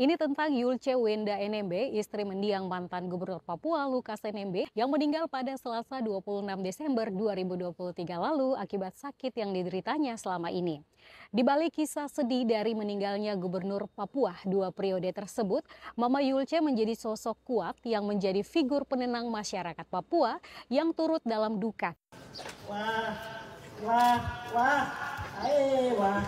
Ini tentang Yulce Wenda NMB, istri mendiang mantan Gubernur Papua Lukas NMB yang meninggal pada Selasa 26 Desember 2023 lalu akibat sakit yang dideritanya selama ini. Di balik kisah sedih dari meninggalnya Gubernur Papua dua periode tersebut, Mama Yulce menjadi sosok kuat yang menjadi figur penenang masyarakat Papua yang turut dalam duka. Wah, wah, wah, wah.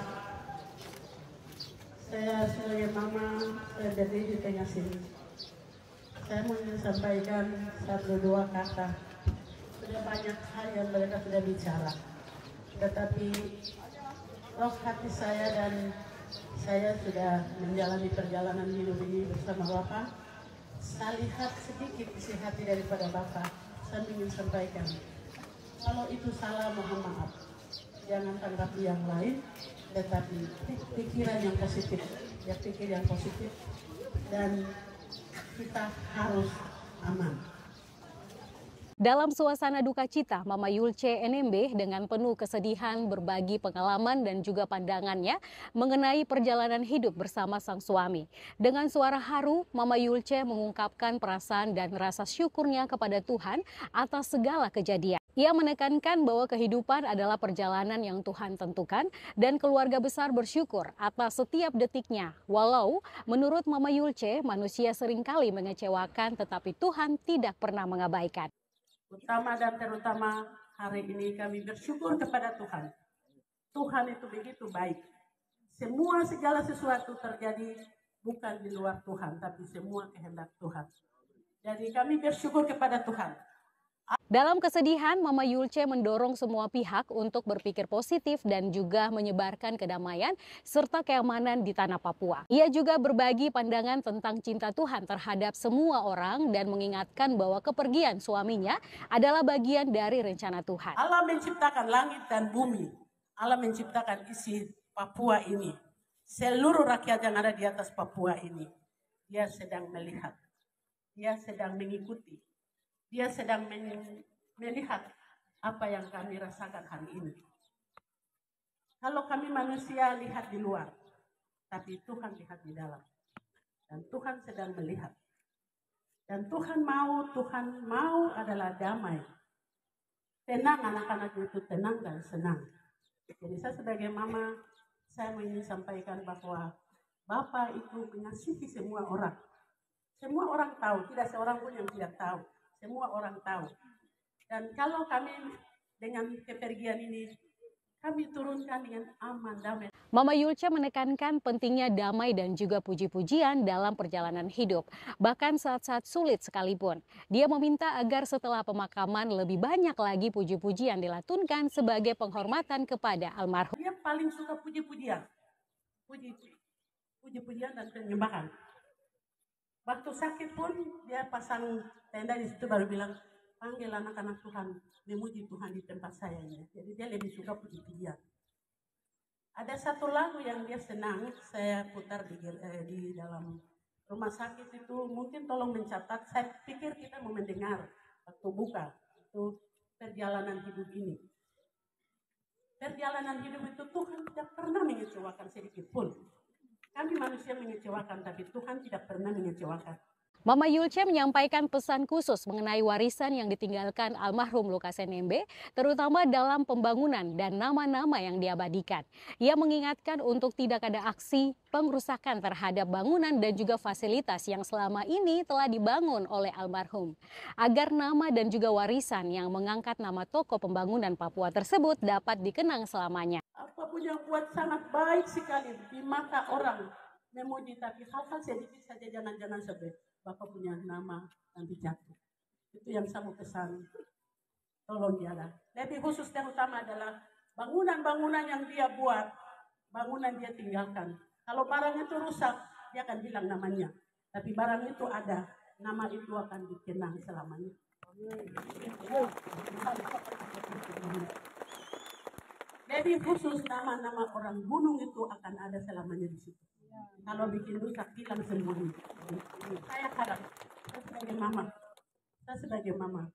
Saya sebagai mama, saya berdiri di tengah sini. Saya mau sampaikan satu dua kata. Sudah banyak hal yang mereka sudah bicara. Tetapi roh hati saya dan saya sudah menjalani perjalanan hidup ini bersama Bapak. Saya lihat sedikit isi hati daripada Bapak. Saya ingin sampaikan. Kalau itu salah, mohon maaf. Jangan tanggapi yang lain, tetapi pikiran yang positif, ya pikir yang positif, dan kita harus aman. Dalam suasana duka cita, Mama Yulce NMB dengan penuh kesedihan berbagi pengalaman dan juga pandangannya mengenai perjalanan hidup bersama sang suami. Dengan suara haru, Mama Yulce mengungkapkan perasaan dan rasa syukurnya kepada Tuhan atas segala kejadian. Ia menekankan bahwa kehidupan adalah perjalanan yang Tuhan tentukan dan keluarga besar bersyukur atas setiap detiknya. Walau menurut Mama Yulce, manusia seringkali mengecewakan tetapi Tuhan tidak pernah mengabaikan. Utama dan terutama hari ini kami bersyukur kepada Tuhan. Tuhan itu begitu baik. Segala sesuatu terjadi bukan di luar Tuhan, tapi semua kehendak Tuhan. Jadi kami bersyukur kepada Tuhan. Dalam kesedihan, Mama Yulce mendorong semua pihak untuk berpikir positif dan juga menyebarkan kedamaian serta keamanan di tanah Papua. Ia juga berbagi pandangan tentang cinta Tuhan terhadap semua orang dan mengingatkan bahwa kepergian suaminya adalah bagian dari rencana Tuhan. Allah menciptakan langit dan bumi. Allah menciptakan isi Papua ini. Seluruh rakyat yang ada di atas Papua ini. Dia sedang melihat. Dia sedang mengikuti. Dia sedang melihat apa yang kami rasakan hari ini. Kalau kami manusia lihat di luar, tapi Tuhan lihat di dalam. Dan Tuhan sedang melihat. Dan Tuhan mau adalah damai. Tenang anak-anak itu, tenang dan senang. Jadi saya sebagai mama, saya ingin sampaikan bahwa Bapak itu mengasihi semua orang. Semua orang tahu, tidak seorang pun yang tidak tahu. Semua orang tahu. Dan kalau kami dengan kepergian ini, kami turunkan dengan aman, damai. Mama Yulce menekankan pentingnya damai dan juga puji-pujian dalam perjalanan hidup, bahkan saat-saat sulit sekalipun. Dia meminta agar setelah pemakaman lebih banyak lagi puji-pujian dilatunkan sebagai penghormatan kepada almarhum. Dia paling suka puji-pujian. Puji-pujian dan penyembahan. Waktu sakit pun dia pasang tenda di situ baru bilang, panggil anak-anak Tuhan, memuji Tuhan di tempat saya ini. Jadi dia lebih suka puji-pujian. Ada satu lagu yang dia senang, saya putar di dalam rumah sakit itu, mungkin tolong mencatat, saya pikir kita mau mendengar waktu buka, itu perjalanan hidup ini. Perjalanan hidup itu Tuhan tidak pernah mengecewakan sedikit pun. Kami manusia mengecewakan, tapi Tuhan tidak pernah mengecewakan. Mama Yulce menyampaikan pesan khusus mengenai warisan yang ditinggalkan almarhum Lukas NMB, terutama dalam pembangunan dan nama-nama yang diabadikan. Ia mengingatkan untuk tidak ada aksi pengrusakan terhadap bangunan dan juga fasilitas yang selama ini telah dibangun oleh almarhum, agar nama dan juga warisan yang mengangkat nama tokoh pembangunan Papua tersebut dapat dikenang selamanya. Apapun yang buat sangat baik sekali di mata orang memuji, tapi hal-hal sedikit saja jangan-jangan sampai Bapak punya nama nanti jatuh. Itu yang saya mau pesan. Tolong jaga. Lebih khusus dan utama adalah bangunan-bangunan yang dia buat, bangunan dia tinggalkan. Kalau barang itu rusak, dia akan bilang namanya. Tapi barang itu ada, nama itu akan dikenang selamanya. Lebih khusus nama-nama orang gunung itu akan ada selamanya di situ. Kalau bikin rusak, hilang semuanya. Saya harap, saya sebagai mama,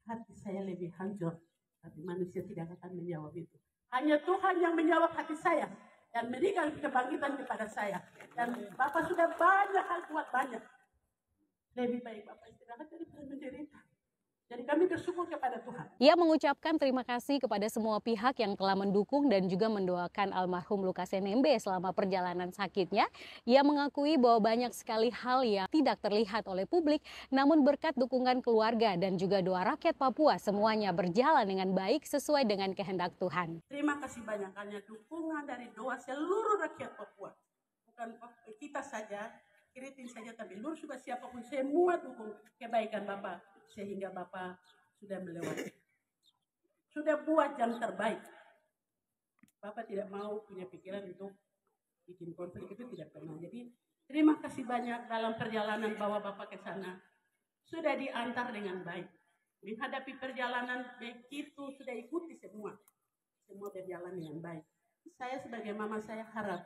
hati saya lebih hancur, tapi manusia tidak akan menjawab itu. Hanya Tuhan yang menjawab hati saya. dan berikan kebangkitan kepada saya. Dan Bapak sudah banyak hal buat banyak. Lebih baik Bapak istirahat daripada menderita. Jadi kami bersyukur kepada Tuhan. Ia mengucapkan terima kasih kepada semua pihak yang telah mendukung dan juga mendoakan almarhum Lukas NMB selama perjalanan sakitnya. Ia mengakui bahwa banyak sekali hal yang tidak terlihat oleh publik, namun berkat dukungan keluarga dan juga doa rakyat Papua, semuanya berjalan dengan baik sesuai dengan kehendak Tuhan. Terima kasih banyak, hanya dukungan dari doa seluruh rakyat Papua. Bukan kita saja, Keriting saja, tapi seluruh juga siapapun, semua dukung kebaikan Bapak. Sehingga Bapak sudah melewati. Sudah buat yang terbaik. Bapak tidak mau punya pikiran untuk bikin konflik, itu tidak pernah. Jadi terima kasih banyak dalam perjalanan bawa Bapak ke sana. Sudah diantar dengan baik. Menghadapi perjalanan begitu, sudah ikuti semua. Semua berjalan dengan baik. Saya sebagai mama, saya harap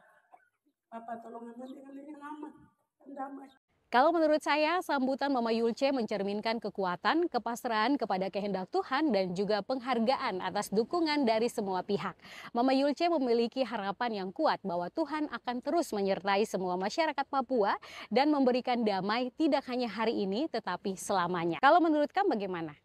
Bapak tolong dengan aman dan damai. Kalau menurut saya, sambutan Mama Yulce mencerminkan kekuatan, kepasrahan kepada kehendak Tuhan, dan juga penghargaan atas dukungan dari semua pihak. Mama Yulce memiliki harapan yang kuat bahwa Tuhan akan terus menyertai semua masyarakat Papua dan memberikan damai tidak hanya hari ini, tetapi selamanya. Kalau menurut kamu bagaimana?